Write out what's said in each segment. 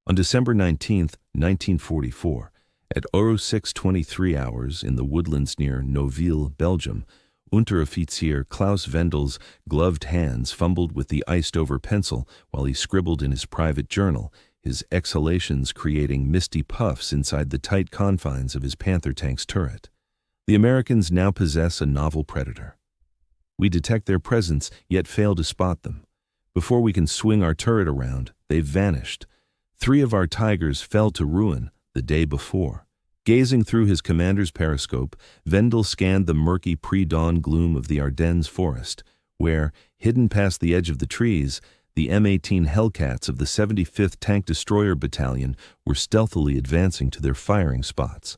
On December 19, 1944, at 06:23 hours in the woodlands near Noville, Belgium, Unteroffizier Klaus Wendel's gloved hands fumbled with the iced-over pencil while he scribbled in his private journal, his exhalations creating misty puffs inside the tight confines of his Panther tank's turret. The Americans now possess a novel predator. We detect their presence, yet fail to spot them. Before we can swing our turret around, they've vanished. 3 of our Tigers fell to ruin the day before. Gazing through his commander's periscope, Wendel scanned the murky pre-dawn gloom of the Ardennes forest, where, hidden past the edge of the trees, the M18 Hellcats of the 75th Tank Destroyer Battalion were stealthily advancing to their firing spots.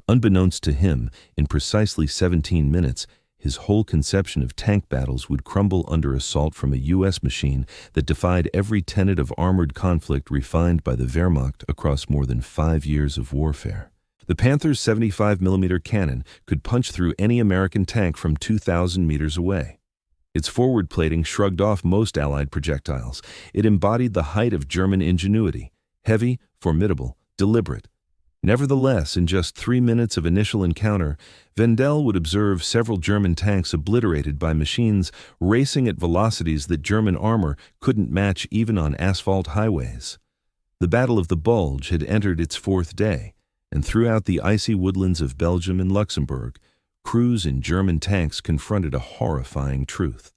Unbeknownst to him, in precisely 17 minutes, his whole conception of tank battles would crumble under assault from a U.S. machine that defied every tenet of armored conflict refined by the Wehrmacht across more than 5 years of warfare. The Panther's 75mm cannon could punch through any American tank from 2,000 meters away. Its forward plating shrugged off most Allied projectiles. It embodied the height of German ingenuity: heavy, formidable, deliberate. Nevertheless, in just 3 minutes of initial encounter, Wendel would observe several German tanks obliterated by machines racing at velocities that German armor couldn't match even on asphalt highways. The Battle of the Bulge had entered its 4th day, and throughout the icy woodlands of Belgium and Luxembourg, crews in German tanks confronted a horrifying truth.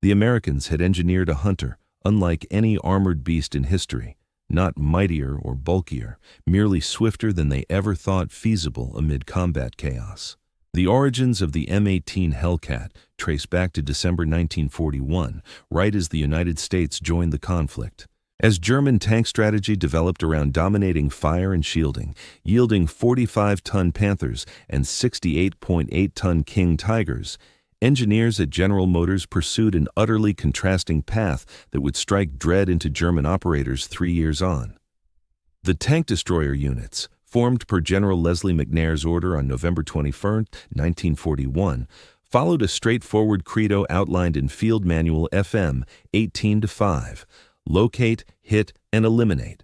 The Americans had engineered a hunter unlike any armored beast in history, not mightier or bulkier, merely swifter than they ever thought feasible amid combat chaos. The origins of the M18 Hellcat trace back to December 1941, right as the United States joined the conflict. As German tank strategy developed around dominating fire and shielding, yielding 45-ton Panthers and 68.8-ton King Tigers, engineers at General Motors pursued an utterly contrasting path that would strike dread into German operators 3 years on. The tank destroyer units, formed per General Leslie McNair's order on November 21, 1941, followed a straightforward credo outlined in Field Manual FM 18-5, locate, hit, and eliminate.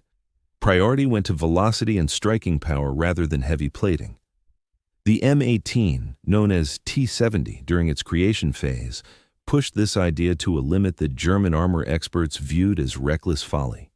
Priority went to velocity and striking power rather than heavy plating. The M18, known as T-70 during its creation phase, pushed this idea to a limit that German armor experts viewed as reckless folly.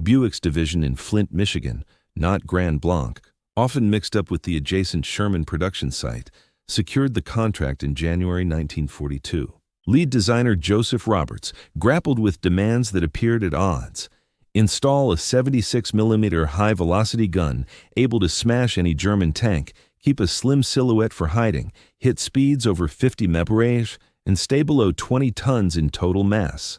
Buick's division in Flint, Michigan, not Grand Blanc, often mixed up with the adjacent Sherman production site, secured the contract in January 1942. Lead designer Joseph Roberts grappled with demands that appeared at odds. Install a 76mm high-velocity gun able to smash any German tank, keep a slim silhouette for hiding, hit speeds over 50 mph, and stay below 20 tons in total mass.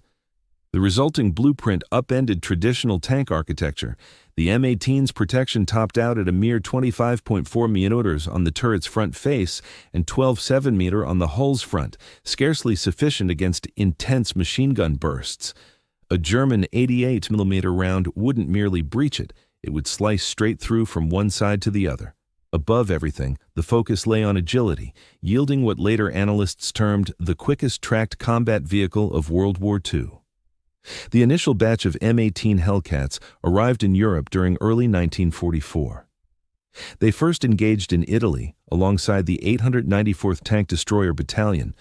The resulting blueprint upended traditional tank architecture. The M18's protection topped out at a mere 25.4 mm on the turret's front face and 12.7 mm on the hull's front, scarcely sufficient against intense machine gun bursts. A German 88mm round wouldn't merely breach it, it would slice straight through from one side to the other. Above everything, the focus lay on agility, yielding what later analysts termed the quickest tracked combat vehicle of World War II. The initial batch of M18 Hellcats arrived in Europe during early 1944. They first engaged in Italy alongside the 894th Tank Destroyer Battalion,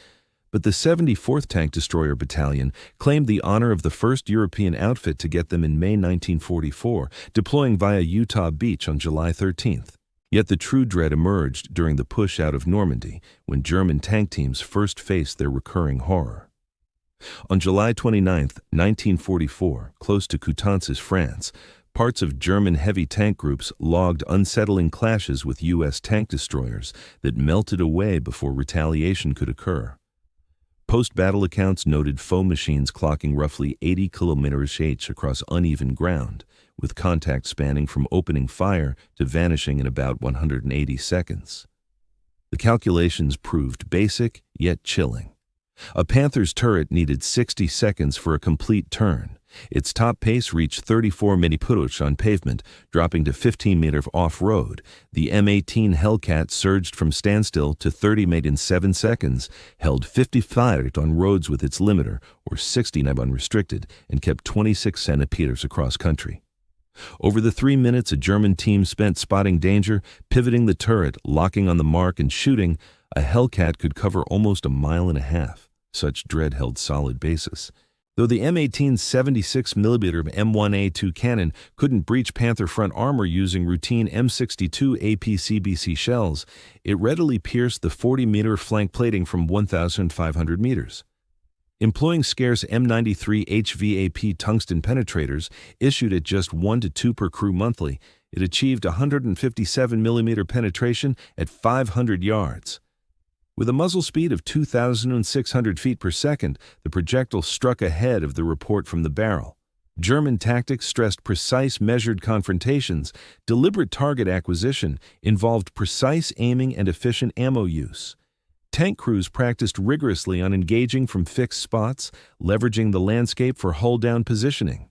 but the 74th Tank Destroyer Battalion claimed the honor of the first European outfit to get them in May 1944, deploying via Utah Beach on July 13th. Yet the true dread emerged during the push out of Normandy, when German tank teams first faced their recurring horror. On July 29, 1944, close to Coutances, France, parts of German heavy tank groups logged unsettling clashes with U.S. tank destroyers that melted away before retaliation could occur. Post-battle accounts noted foe machines clocking roughly 80 km/h across uneven ground, with contact spanning from opening fire to vanishing in about 180 seconds. The calculations proved basic yet chilling. A Panther's turret needed 60 seconds for a complete turn. Its top pace reached 34 mph on pavement, dropping to 15 meters off-road. The M18 Hellcat surged from standstill to 30 mph in 7 seconds, held 55 on roads with its limiter, or 60 unrestricted, and kept 26 centimeters across country. Over the 3 minutes a German team spent spotting danger, pivoting the turret, locking on the mark, and shooting, a Hellcat could cover almost a mile and a half. Such dread held solid basis. Though the M18's 76mm M1A2 cannon couldn't breach Panther front armor using routine M62 APCBC shells, it readily pierced the 40-meter flank plating from 1,500 meters. Employing scarce M93 HVAP tungsten penetrators, issued at just 1 to 2 per crew monthly, it achieved 157mm penetration at 500 yards. With a muzzle speed of 2,600 feet per second, the projectile struck ahead of the report from the barrel. German tactics stressed precise measured confrontations. Deliberate target acquisition involved precise aiming and efficient ammo use. Tank crews practiced rigorously on engaging from fixed spots, leveraging the landscape for hull-down positioning.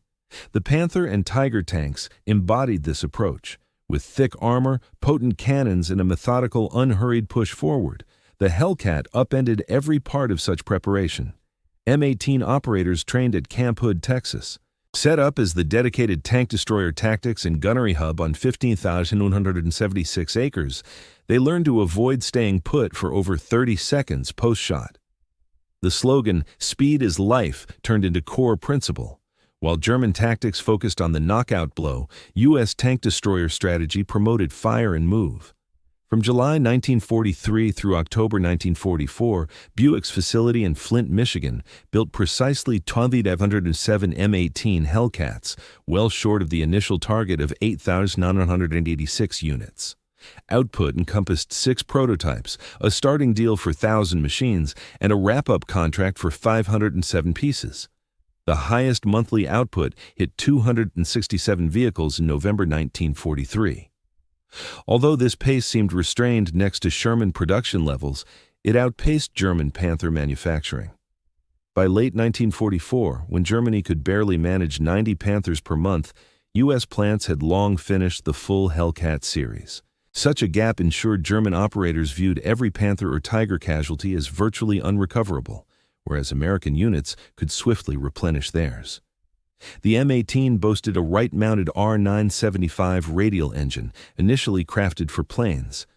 The Panther and Tiger tanks embodied this approach. With thick armor, potent cannons, and a methodical, unhurried push forward, the Hellcat upended every part of such preparation. M18 operators trained at Camp Hood, Texas. Set up as the dedicated tank destroyer tactics and gunnery hub on 15,176 acres, they learned to avoid staying put for over 30 seconds post-shot. The slogan, "Speed is life," turned into core principle. While German tactics focused on the knockout blow, U.S. tank destroyer strategy promoted fire and move. From July 1943 through October 1944, Buick's facility in Flint, Michigan, built precisely 2,507 M18 Hellcats, well short of the initial target of 8,986 units. Output encompassed 6 prototypes, a starting deal for 1,000 machines, and a wrap-up contract for 507 pieces. The highest monthly output hit 267 vehicles in November 1943. Although this pace seemed restrained next to Sherman production levels, it outpaced German Panther manufacturing. By late 1944, when Germany could barely manage 90 Panthers per month, U.S. plants had long finished the full Hellcat series. Such a gap ensured German operators viewed every Panther or Tiger casualty as virtually unrecoverable, whereas American units could swiftly replenish theirs. The M18 boasted a right-mounted R975 radial engine, initially crafted for planes.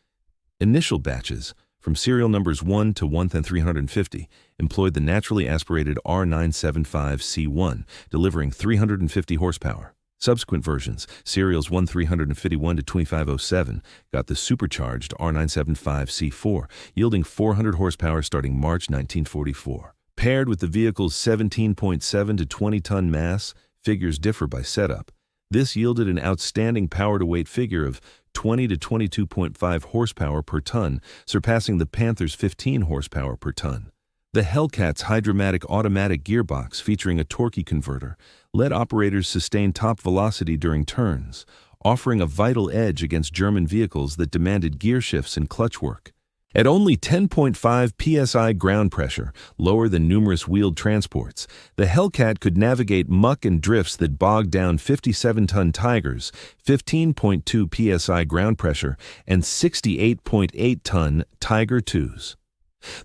Initial batches, from serial numbers 1 to 1,350, employed the naturally aspirated R975C1, delivering 350 horsepower. Subsequent versions, serials 1,351 to 2,507, got the supercharged R975C4, yielding 400 horsepower starting March 1944. Paired with the vehicle's 17.7 to 20-ton mass, figures differ by setup. This yielded an outstanding power-to-weight figure of 20 to 22.5 horsepower per ton, surpassing the Panther's 15 horsepower per ton. The Hellcat's hydromatic automatic gearbox, featuring a torque converter, let operators sustain top velocity during turns, offering a vital edge against German vehicles that demanded gear shifts and clutch work. At only 10.5 psi ground pressure, lower than numerous wheeled transports, the Hellcat could navigate muck and drifts that bogged down 57-ton Tigers, 15.2 psi ground pressure, and 68.8-ton Tiger IIs.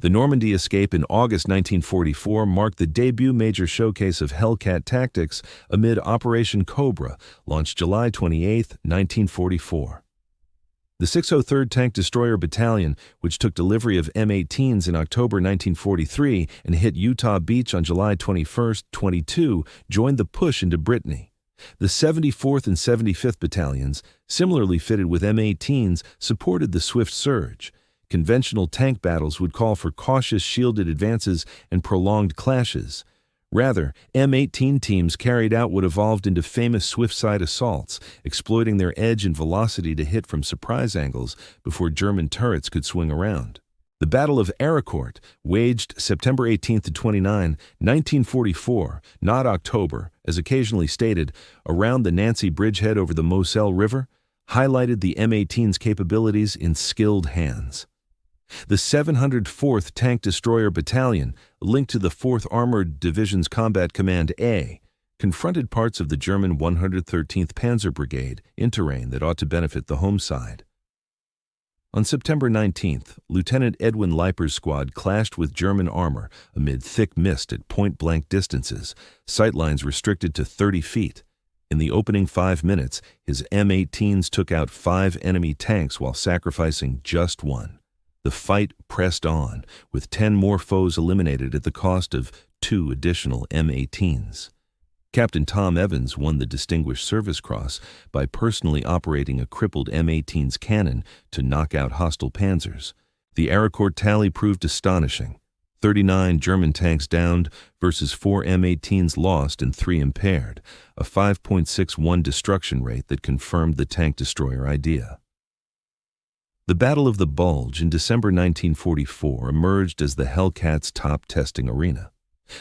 The Normandy escape in August 1944 marked the debut major showcase of Hellcat tactics amid Operation Cobra, launched July 28, 1944. The 603rd Tank Destroyer Battalion, which took delivery of M18s in October 1943 and hit Utah Beach on July 21, 22, joined the push into Brittany. The 74th and 75th Battalions, similarly fitted with M18s, supported the swift surge. Conventional tank battles would call for cautious shielded advances and prolonged clashes. Rather, M18 teams carried out what evolved into famous swift-side assaults, exploiting their edge and velocity to hit from surprise angles before German turrets could swing around. The Battle of Aricourt, waged September 18 to 29, 1944, not October, as occasionally stated, around the Nancy bridgehead over the Moselle River, highlighted the M18's capabilities in skilled hands. The 704th Tank Destroyer Battalion, linked to the 4th Armored Division's Combat Command A, confronted parts of the German 113th Panzer Brigade in terrain that ought to benefit the home side. On September 19th, Lieutenant Edwin Leiper's squad clashed with German armor amid thick mist at point-blank distances, sightlines restricted to 30 feet. In the opening 5 minutes, his M18s took out 5 enemy tanks while sacrificing just one. The fight pressed on, with 10 more foes eliminated at the cost of 2 additional M18s. Captain Tom Evans won the Distinguished Service Cross by personally operating a crippled M18's cannon to knock out hostile panzers. The Aracourt tally proved astonishing: 39 German tanks downed versus 4 M18s lost and 3 impaired, a 5.61 destruction rate that confirmed the tank destroyer idea. The Battle of the Bulge in December 1944 emerged as the Hellcat's top testing arena.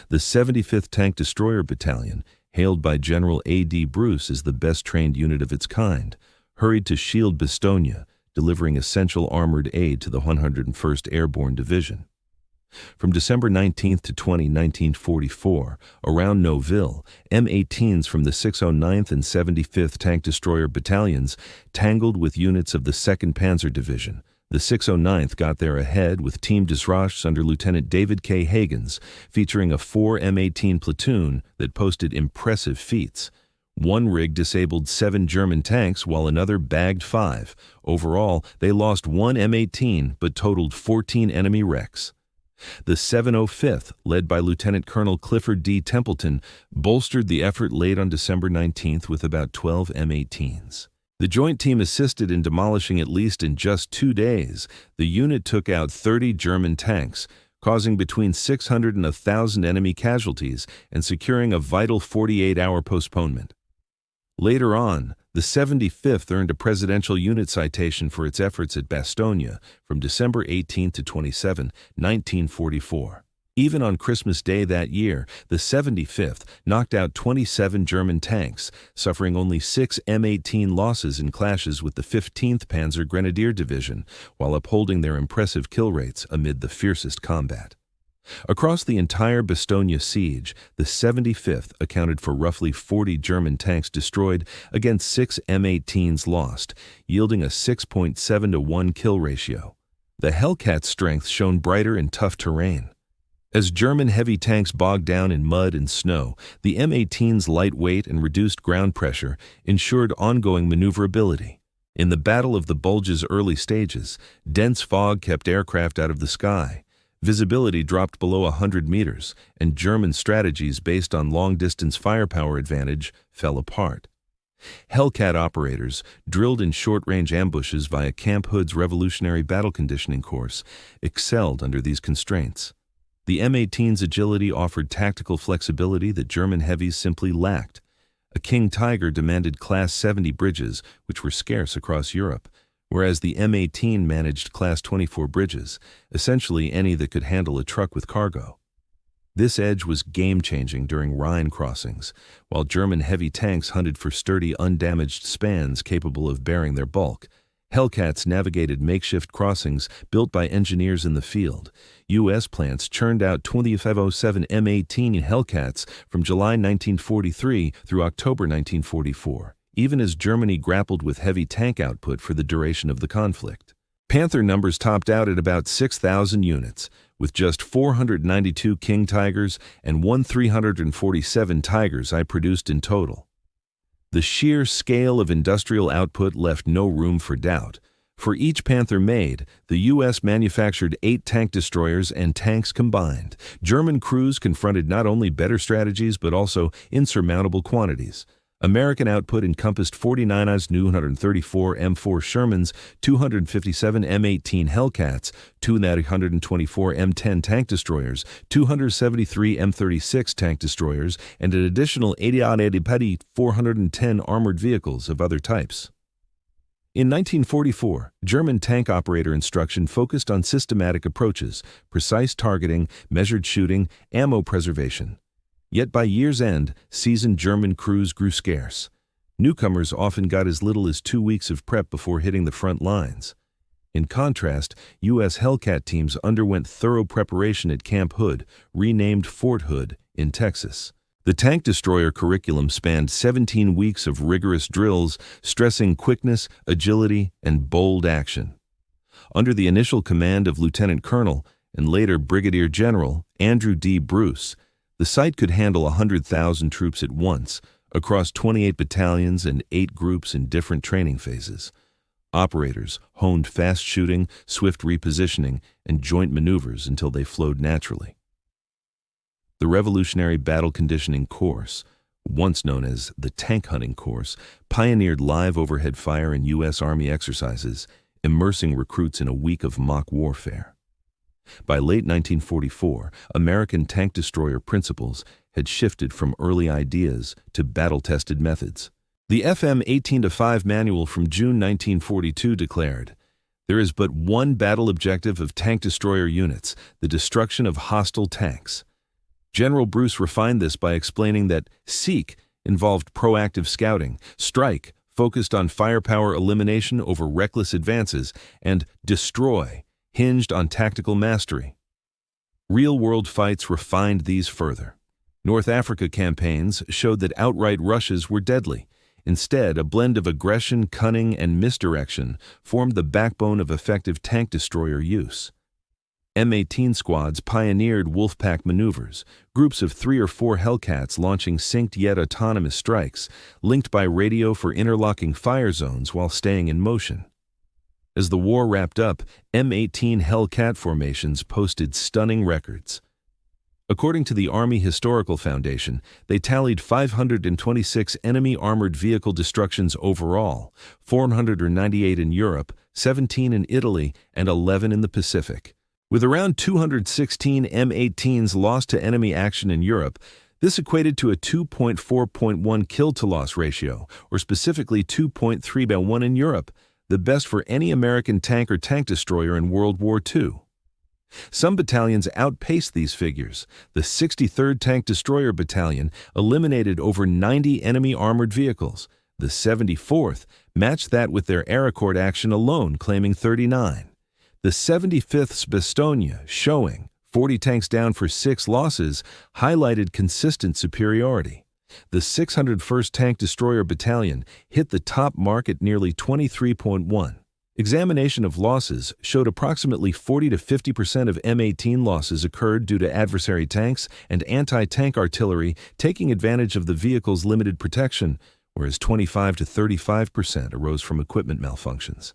The 75th Tank Destroyer Battalion, hailed by General A.D. Bruce as the best-trained unit of its kind, hurried to shield Bastogne, delivering essential armored aid to the 101st Airborne Division. From December 19 to 20, 1944, around Noville, M18s from the 609th and 75th Tank Destroyer Battalions tangled with units of the 2nd Panzer Division. The 609th got there ahead with Team des Roches under Lieutenant David K. Hagens, featuring a 4 M18 platoon that posted impressive feats. One rig disabled 7 German tanks while another bagged 5. Overall, they lost 1 M18 but totaled 14 enemy wrecks. The 705th, led by Lieutenant Colonel Clifford D. Templeton, bolstered the effort late on December 19th with about 12 M18s. The joint team assisted in demolishing at least in just 2 days. The unit took out 30 German tanks, causing between 600 and 1,000 enemy casualties and securing a vital 48-hour postponement. Later on, the 75th earned a Presidential Unit Citation for its efforts at Bastogne from December 18 to 27, 1944. Even on Christmas Day that year, the 75th knocked out 27 German tanks, suffering only 6 M18 losses in clashes with the 15th Panzer Grenadier Division, while upholding their impressive kill rates amid the fiercest combat. Across the entire Bastogne siege, the 75th accounted for roughly 40 German tanks destroyed against 6 M18s lost, yielding a 6.7 to 1 kill ratio. The Hellcat's strength shone brighter in tough terrain. As German heavy tanks bogged down in mud and snow, the M18's light weight and reduced ground pressure ensured ongoing maneuverability. In the Battle of the Bulge's early stages, dense fog kept aircraft out of the sky. Visibility dropped below 100 meters, and German strategies based on long-distance firepower advantage fell apart. Hellcat operators, drilled in short-range ambushes via Camp Hood's revolutionary battle conditioning course, excelled under these constraints. The M18's agility offered tactical flexibility that German heavies simply lacked. A King Tiger demanded Class 70 bridges, which were scarce across Europe, whereas the M18 managed Class 24 bridges, essentially any that could handle a truck with cargo. This edge was game-changing during Rhine crossings, while German heavy tanks hunted for sturdy, undamaged spans capable of bearing their bulk. Hellcats navigated makeshift crossings built by engineers in the field. U.S. plants churned out 2507 M18 Hellcats from July 1943 through October 1944. Even as Germany grappled with heavy tank output for the duration of the conflict. Panther numbers topped out at about 6,000 units, with just 492 King Tigers and 1,347 Tigers I produced in total. The sheer scale of industrial output left no room for doubt. For each Panther made, the U.S. manufactured 8 tank destroyers and tanks combined. German crews confronted not only better strategies but also insurmountable quantities. American output encompassed 49 134 M4 Shermans, 257 M18 Hellcats, 224 M10 tank destroyers, 273 M36 tank destroyers, and an additional 80 410 armored vehicles of other types. In 1944, German tank operator instruction focused on systematic approaches, precise targeting, measured shooting, ammo preservation. Yet by year's end, seasoned German crews grew scarce. Newcomers often got as little as 2 weeks of prep before hitting the front lines. In contrast, U.S. Hellcat teams underwent thorough preparation at Camp Hood, renamed Fort Hood, in Texas. The tank destroyer curriculum spanned 17 weeks of rigorous drills, stressing quickness, agility, and bold action. Under the initial command of Lieutenant Colonel, and later Brigadier General, Andrew D. Bruce, the site could handle 100,000 troops at once, across 28 battalions and 8 groups in different training phases. Operators honed fast shooting, swift repositioning, and joint maneuvers until they flowed naturally. The Revolutionary Battle Conditioning Course, once known as the Tank Hunting Course, pioneered live overhead fire in U.S. Army exercises, immersing recruits in a week of mock warfare. By late 1944, American tank destroyer principles had shifted from early ideas to battle-tested methods. The FM 18-5 manual from June 1942 declared, "There is but one battle objective of tank destroyer units, the destruction of hostile tanks." General Bruce refined this by explaining that seek involved proactive scouting, strike focused on firepower elimination over reckless advances, and destroy hinged on tactical mastery. Real-world fights refined these further. North Africa campaigns showed that outright rushes were deadly. Instead, a blend of aggression, cunning, and misdirection formed the backbone of effective tank destroyer use. M18 squads pioneered wolfpack maneuvers, groups of 3 or 4 Hellcats launching synced yet autonomous strikes, linked by radio for interlocking fire zones while staying in motion. As the war wrapped up, M18 Hellcat formations posted stunning records. According to the Army Historical Foundation, they tallied 526 enemy armored vehicle destructions overall, 498 in Europe, 17 in Italy, and 11 in the Pacific. With around 216 M18s lost to enemy action in Europe, this equated to a 2.4.1 kill-to-loss ratio, or specifically 2.3:1 in Europe, the best for any American tank or tank destroyer in World War II. Some battalions outpaced these figures. The 63rd Tank Destroyer Battalion eliminated over 90 enemy armored vehicles. The 74th matched that with their Air Accord action alone, claiming 39. The 75th Bastogne, showing 40 tanks down for 6 losses, highlighted consistent superiority. The 601st Tank Destroyer Battalion hit the top mark at nearly 23.1. Examination of losses showed approximately 40 to 50% of M18 losses occurred due to adversary tanks and anti-tank artillery taking advantage of the vehicle's limited protection, whereas 25 to 35% arose from equipment malfunctions.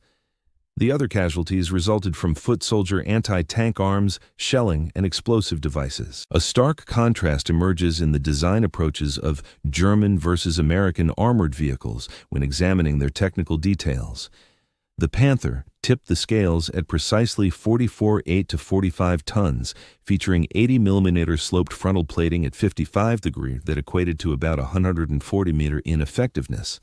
The other casualties resulted from foot soldier anti-tank arms, shelling, and explosive devices. A stark contrast emerges in the design approaches of German versus American armored vehicles when examining their technical details. The Panther tipped the scales at precisely 44.8 to 45 tons, featuring 80mm sloped frontal plating at 55 degrees that equated to about 140-meter ineffectiveness.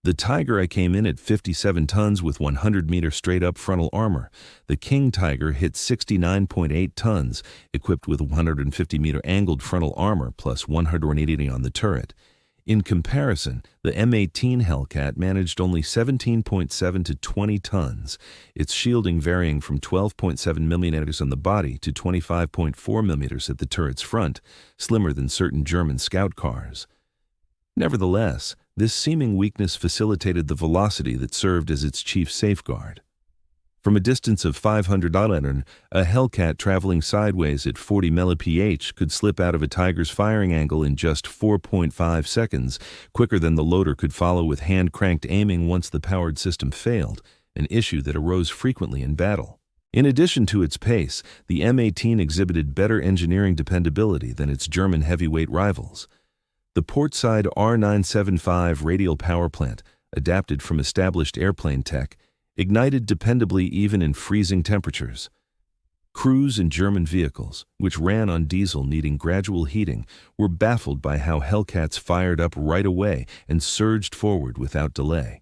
The Tiger came in at 57 tons with 100-meter straight-up frontal armor. The King Tiger hit 69.8 tons, equipped with 150-meter angled frontal armor plus 180 on the turret. In comparison, the M18 Hellcat managed only 17.7 to 20 tons, its shielding varying from 12.7 mm on the body to 25.4 mm at the turret's front, slimmer than certain German scout cars. Nevertheless, this seeming weakness facilitated the velocity that served as its chief safeguard. From a distance of 500 km, a Hellcat traveling sideways at 40 mph could slip out of a Tiger's firing angle in just 4.5 seconds, quicker than the loader could follow with hand-cranked aiming once the powered system failed, an issue that arose frequently in battle. In addition to its pace, the M18 exhibited better engineering dependability than its German heavyweight rivals. The portside R975 radial power plant, adapted from established airplane tech, ignited dependably even in freezing temperatures. Crews in German vehicles, which ran on diesel needing gradual heating, were baffled by how Hellcats fired up right away and surged forward without delay.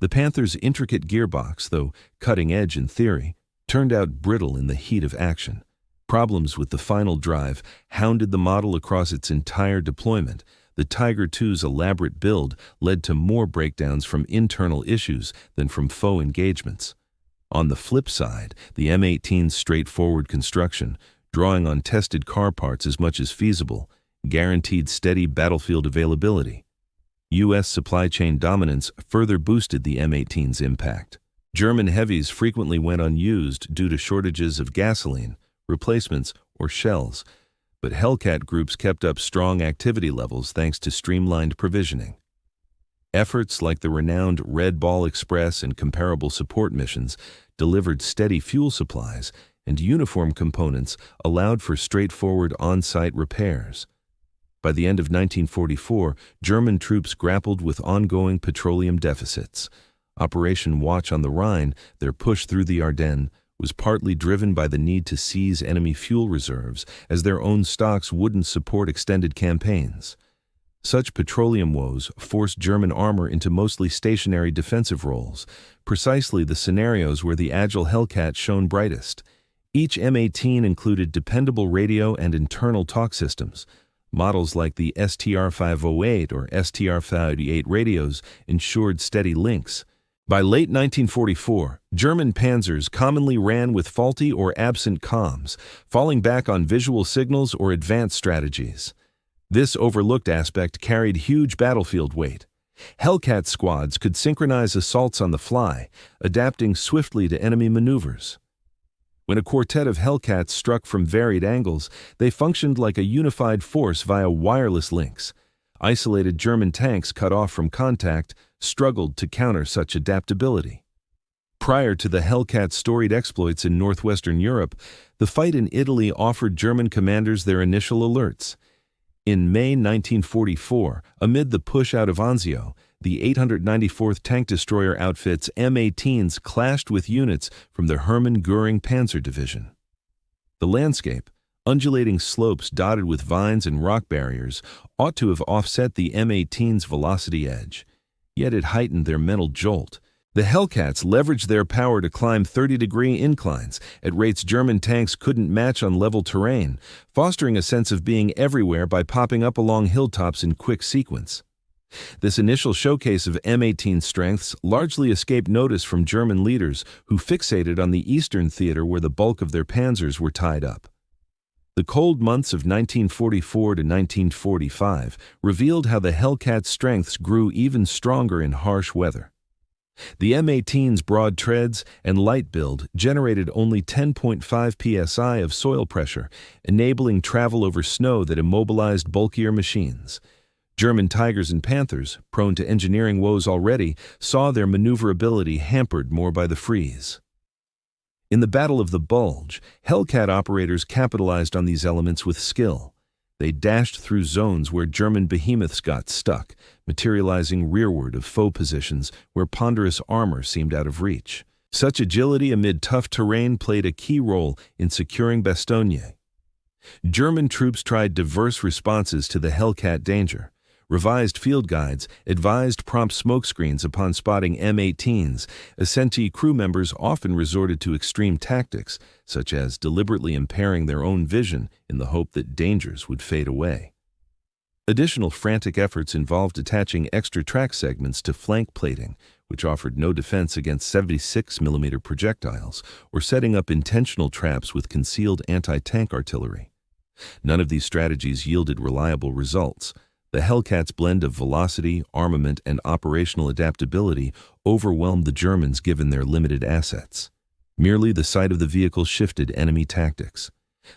The Panther's intricate gearbox, though cutting-edge in theory, turned out brittle in the heat of action. Problems with the final drive hounded the model across its entire deployment. The Tiger II's elaborate build led to more breakdowns from internal issues than from foe engagements. On the flip side, the M18's straightforward construction, drawing on tested car parts as much as feasible, guaranteed steady battlefield availability. U.S. supply chain dominance further boosted the M18's impact. German heavies frequently went unused due to shortages of gasoline, replacements, or shells. but Hellcat groups kept up strong activity levels thanks to streamlined provisioning. Efforts like the renowned Red Ball Express and comparable support missions delivered steady fuel supplies, and uniform components allowed for straightforward on-site repairs. By the end of 1944, German troops grappled with ongoing petroleum deficits. Operation Watch on the Rhine, their push through the Ardennes, was partly driven by the need to seize enemy fuel reserves, as their own stocks wouldn't support extended campaigns. Such petroleum woes forced German armor into mostly stationary defensive roles, precisely the scenarios where the agile Hellcat shone brightest. Each M18 included dependable radio and internal talk systems. Models like the STR-508 or STR-588 radios ensured steady links. By late 1944, German panzers commonly ran with faulty or absent comms, falling back on visual signals or advanced strategies. This overlooked aspect carried huge battlefield weight. Hellcat squads could synchronize assaults on the fly, adapting swiftly to enemy maneuvers. When a quartet of Hellcats struck from varied angles, they functioned like a unified force via wireless links. Isolated German tanks cut off from contact struggled to counter such adaptability. Prior to the Hellcat's storied exploits in northwestern Europe, the fight in Italy offered German commanders their initial alerts. In May 1944, amid the push out of Anzio, the 894th Tank Destroyer outfit's M18s clashed with units from the Hermann Göring Panzer Division. The landscape, undulating slopes dotted with vines and rock barriers, ought to have offset the M18's velocity edge, yet it heightened their mental jolt. The Hellcats leveraged their power to climb 30-degree inclines at rates German tanks couldn't match on level terrain, fostering a sense of being everywhere by popping up along hilltops in quick sequence. This initial showcase of M18 strengths largely escaped notice from German leaders who fixated on the Eastern theater where the bulk of their panzers were tied up. The cold months of 1944 to 1945 revealed how the Hellcat's strengths grew even stronger in harsh weather. The M18's broad treads and light build generated only 10.5 psi of soil pressure, enabling travel over snow that immobilized bulkier machines. German Tigers and Panthers, prone to engineering woes already, saw their maneuverability hampered more by the freeze. In the Battle of the Bulge, Hellcat operators capitalized on these elements with skill. They dashed through zones where German behemoths got stuck, materializing rearward of foe positions where ponderous armor seemed out of reach. Such agility amid tough terrain played a key role in securing Bastogne. German troops tried diverse responses to the Hellcat danger. Revised field guides advised prompt smokescreens upon spotting M18s. Assentee crew members often resorted to extreme tactics, such as deliberately impairing their own vision in the hope that dangers would fade away. Additional frantic efforts involved attaching extra track segments to flank plating, which offered no defense against 76mm projectiles, or setting up intentional traps with concealed anti-tank artillery. None of these strategies yielded reliable results. The Hellcat's blend of velocity, armament, and operational adaptability overwhelmed the Germans given their limited assets. Merely the sight of the vehicle shifted enemy tactics.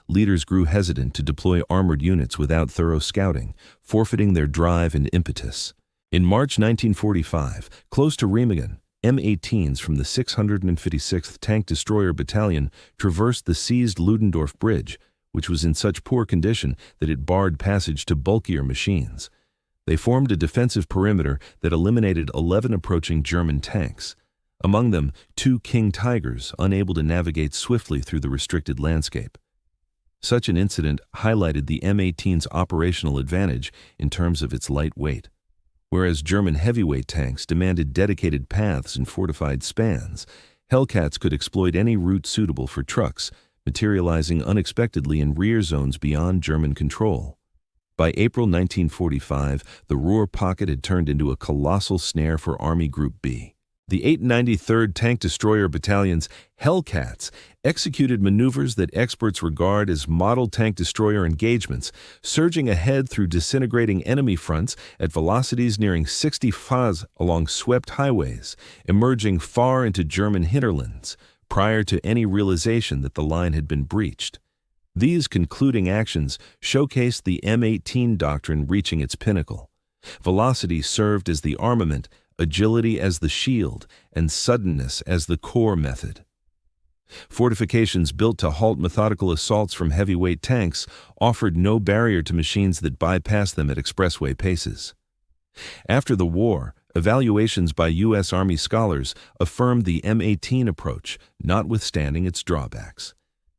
Leaders grew hesitant to deploy armored units without thorough scouting, forfeiting their drive and impetus. In March 1945, close to Remagen, M18s from the 656th Tank Destroyer Battalion traversed the seized Ludendorff Bridge, which was in such poor condition that it barred passage to bulkier machines. They formed a defensive perimeter that eliminated 11 approaching German tanks. Among them, 2 King Tigers, unable to navigate swiftly through the restricted landscape. Such an incident highlighted the M18's operational advantage in terms of its light weight. Whereas German heavyweight tanks demanded dedicated paths and fortified spans, Hellcats could exploit any route suitable for trucks, materializing unexpectedly in rear zones beyond German control. By April 1945, the Ruhr Pocket had turned into a colossal snare for Army Group B. The 893rd Tank Destroyer Battalion's Hellcats executed maneuvers that experts regard as model tank destroyer engagements, surging ahead through disintegrating enemy fronts at velocities nearing 60 mph along swept highways, emerging far into German hinterlands, prior to any realization that the line had been breached. These concluding actions showcased the M18 doctrine reaching its pinnacle. Velocity served as the armament, agility as the shield, and suddenness as the core method. Fortifications built to halt methodical assaults from heavyweight tanks offered no barrier to machines that bypassed them at expressway paces. After the war, evaluations by U.S. Army scholars affirmed the M18 approach, notwithstanding its drawbacks.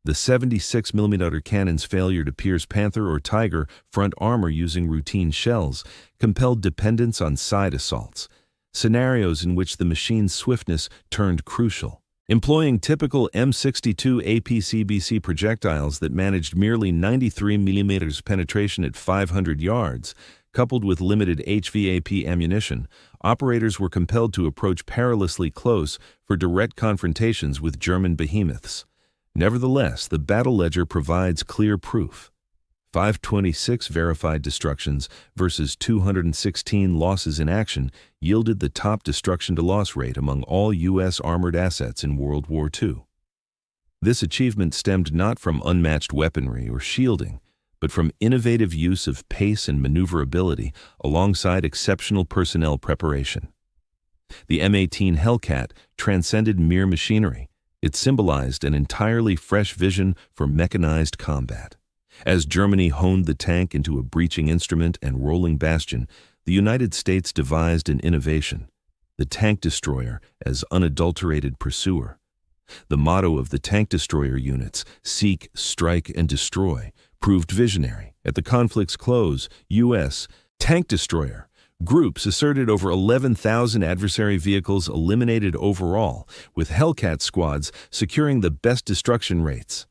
The 76mm cannon's failure to pierce Panther or Tiger front armor using routine shells compelled dependence on side assaults, scenarios in which the machine's swiftness turned crucial. Employing typical M62 APCBC projectiles that managed merely 93mm penetration at 500 yards, coupled with limited HVAP ammunition, operators were compelled to approach perilously close for direct confrontations with German behemoths. Nevertheless, the battle ledger provides clear proof. 526 verified destructions versus 216 losses in action yielded the top destruction-to-loss rate among all U.S. armored assets in World War II. This achievement stemmed not from unmatched weaponry or shielding, but from innovative use of pace and maneuverability alongside exceptional personnel preparation. The M18 Hellcat transcended mere machinery. It symbolized an entirely fresh vision for mechanized combat. As Germany honed the tank into a breaching instrument and rolling bastion, the United States devised an innovation: the tank destroyer as unadulterated pursuer. The motto of the tank destroyer units, "Seek, Strike, and Destroy," proved visionary. At the conflict's close, U.S. tank destroyer groups asserted over 11,000 adversary vehicles eliminated overall, with Hellcat squads securing the best destruction rates.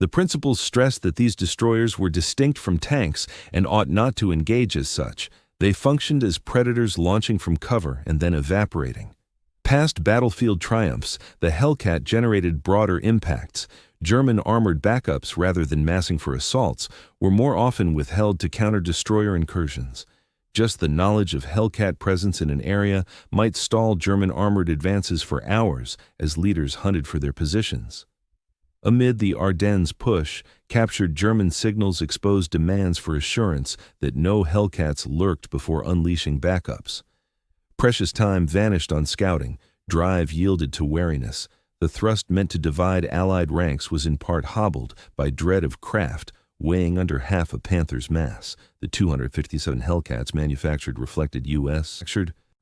The principles stressed that these destroyers were distinct from tanks and ought not to engage as such. They functioned as predators launching from cover and then evaporating. Past battlefield triumphs, the Hellcat generated broader impacts. German armored backups, rather than massing for assaults, were more often withheld to counter destroyer incursions. Just the knowledge of Hellcat presence in an area might stall German armored advances for hours as leaders hunted for their positions. Amid the Ardennes push, captured German signals exposed demands for assurance that no Hellcats lurked before unleashing backups. Precious time vanished on scouting, drive yielded to wariness. The thrust meant to divide Allied ranks was in part hobbled by dread of craft, weighing under half a Panther's mass. The 257 Hellcats manufactured reflected U.S.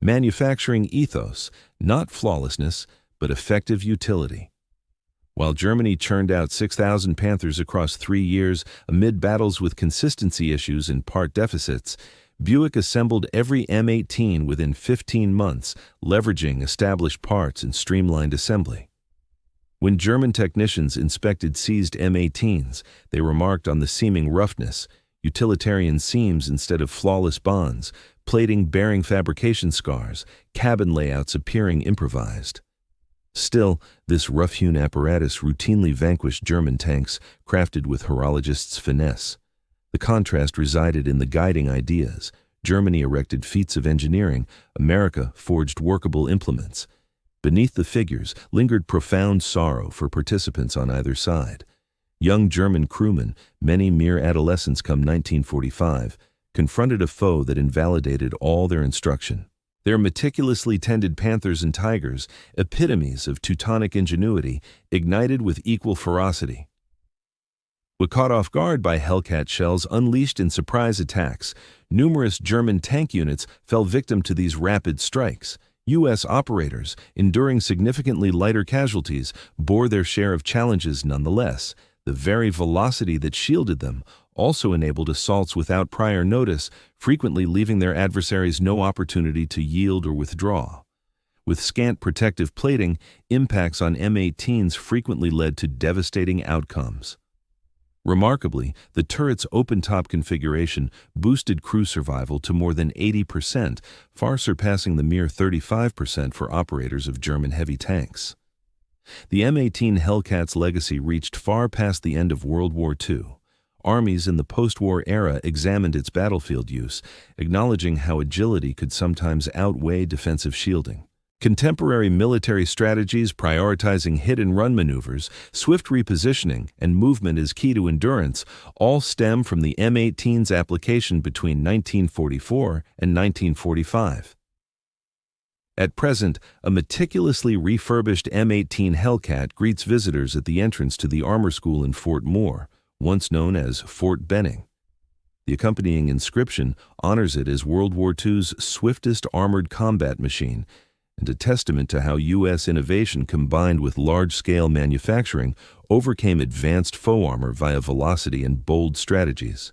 manufacturing ethos, not flawlessness, but effective utility. While Germany churned out 6,000 Panthers across 3 years amid battles with consistency issues and part deficits, Buick assembled every M18 within 15 months, leveraging established parts and streamlined assembly. When German technicians inspected seized M18s, they remarked on the seeming roughness, utilitarian seams instead of flawless bonds, plating bearing fabrication scars, cabin layouts appearing improvised. Still, this rough-hewn apparatus routinely vanquished German tanks crafted with horologists' finesse. The contrast resided in the guiding ideas. Germany erected feats of engineering, America forged workable implements. Beneath the figures lingered profound sorrow for participants on either side. Young German crewmen, many mere adolescents come 1945, confronted a foe that invalidated all their instruction. Their meticulously tended Panthers and Tigers, epitomes of Teutonic ingenuity, ignited with equal ferocity. When caught off guard by Hellcat shells unleashed in surprise attacks, numerous German tank units fell victim to these rapid strikes. U.S. operators, enduring significantly lighter casualties, bore their share of challenges nonetheless. The very velocity that shielded them also enabled assaults without prior notice, frequently leaving their adversaries no opportunity to yield or withdraw. With scant protective plating, impacts on M18s frequently led to devastating outcomes. Remarkably, the turret's open-top configuration boosted crew survival to more than 80%, far surpassing the mere 35% for operators of German heavy tanks. The M18 Hellcat's legacy reached far past the end of World War II. Armies in the post-war era examined its battlefield use, acknowledging how agility could sometimes outweigh defensive shielding. Contemporary military strategies prioritizing hit-and-run maneuvers, swift repositioning, and movement as key to endurance all stem from the M18's application between 1944 and 1945. At present, a meticulously refurbished M18 Hellcat greets visitors at the entrance to the armor school in Fort Moore, once known as Fort Benning. The accompanying inscription honors it as World War II's swiftest armored combat machine, and a testament to how U.S. innovation combined with large-scale manufacturing overcame advanced faux armor via velocity and bold strategies.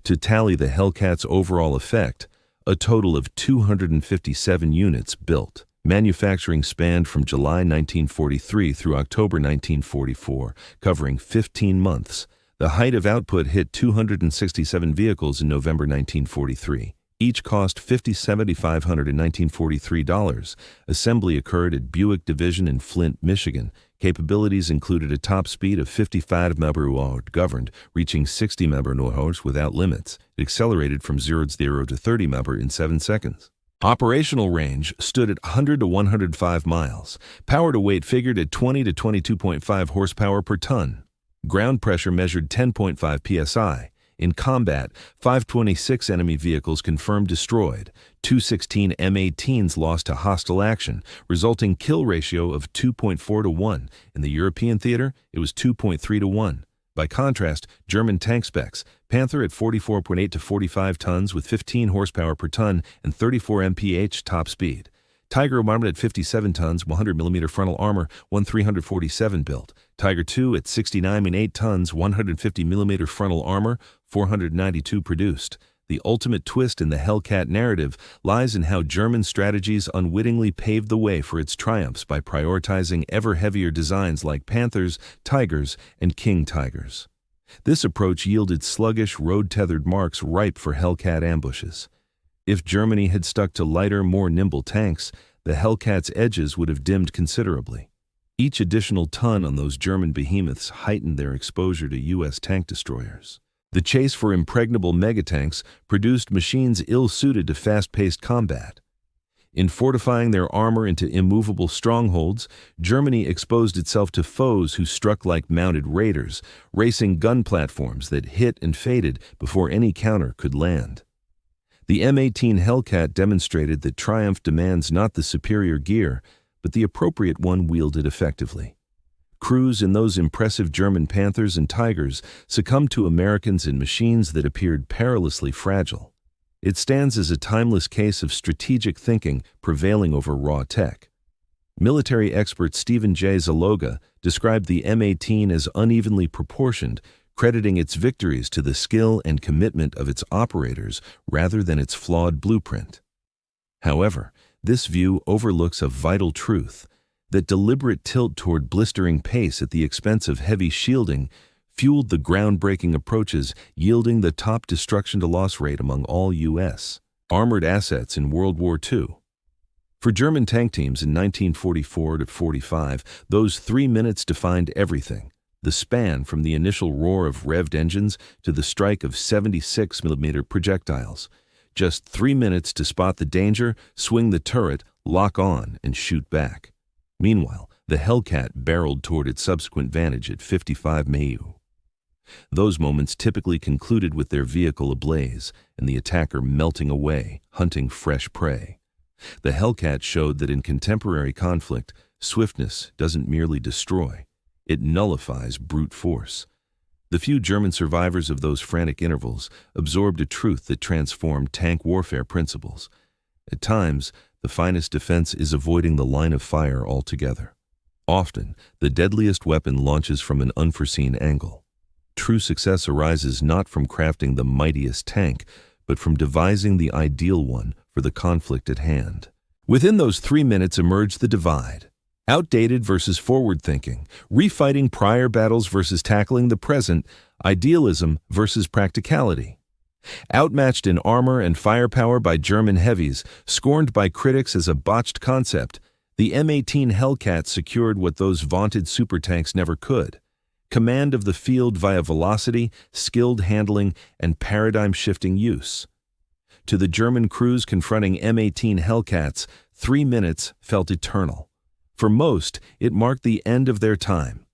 To tally the Hellcat's overall effect, a total of 257 units built. Manufacturing spanned from July 1943 through October 1944, covering 15 months. The height of output hit 267 vehicles in November 1943. Each cost $5,750 in $1943. Assembly occurred at Buick Division in Flint, Michigan. Capabilities included a top speed of 55 mph governed, reaching 60 mph without limits. It accelerated from 0 to 30 mph in 7 seconds. Operational range stood at 100 to 105 miles. Power to weight figured at 20 to 22.5 horsepower per ton. Ground pressure measured 10.5 psi. In combat, 526 enemy vehicles confirmed destroyed, 216 M18s lost to hostile action, resulting kill ratio of 2.4 to 1. In the European theater, it was 2.3 to 1. By contrast, German tank specs, Panther at 44.8 to 45 tons with 15 horsepower per ton and 34 mph top speed. Tiger armored at 57 tons, 100 mm frontal armor, 347 built. Tiger II at 69.8 tons, 150 mm frontal armor, 492 produced. The ultimate twist in the Hellcat narrative lies in how German strategies unwittingly paved the way for its triumphs by prioritizing ever heavier designs like Panthers, Tigers, and King Tigers. This approach yielded sluggish, road-tethered marks ripe for Hellcat ambushes. If Germany had stuck to lighter, more nimble tanks, the Hellcat's edges would have dimmed considerably. Each additional ton on those German behemoths heightened their exposure to U.S. tank destroyers. The chase for impregnable megatanks produced machines ill-suited to fast-paced combat. In fortifying their armor into immovable strongholds, Germany exposed itself to foes who struck like mounted raiders, racing gun platforms that hit and faded before any counter could land. The M18 Hellcat demonstrated that triumph demands not the superior gear, but the appropriate one wielded effectively. Crews in those impressive German Panthers and Tigers succumbed to Americans in machines that appeared perilously fragile. It stands as a timeless case of strategic thinking prevailing over raw tech. Military expert Stephen J. Zaloga described the M18 as unevenly proportioned, crediting its victories to the skill and commitment of its operators rather than its flawed blueprint. However, this view overlooks a vital truth: that deliberate tilt toward blistering pace at the expense of heavy shielding fueled the groundbreaking approaches, yielding the top destruction-to-loss rate among all U.S. armored assets in World War II. For German tank teams in 1944 to 45, those 3 minutes defined everything. The span from the initial roar of revved engines to the strike of 76 mm projectiles. Just 3 minutes to spot the danger, swing the turret, lock on, and shoot back. Meanwhile, the Hellcat barreled toward its subsequent vantage at 55 mph. Those moments typically concluded with their vehicle ablaze and the attacker melting away, hunting fresh prey. The Hellcat showed that in contemporary conflict, swiftness doesn't merely destroy, it nullifies brute force. The few German survivors of those frantic intervals absorbed a truth that transformed tank warfare principles. At times, the finest defense is avoiding the line of fire altogether. Often, the deadliest weapon launches from an unforeseen angle. True success arises not from crafting the mightiest tank, but from devising the ideal one for the conflict at hand. Within those 3 minutes emerged the divide. Outdated versus forward-thinking, refighting prior battles versus tackling the present, idealism versus practicality. Outmatched in armor and firepower by German heavies, scorned by critics as a botched concept, the M18 Hellcat secured what those vaunted supertanks never could: command of the field via velocity, skilled handling, and paradigm-shifting use. To the German crews confronting M18 Hellcats, 3 minutes felt eternal. For most, it marked the end of their time.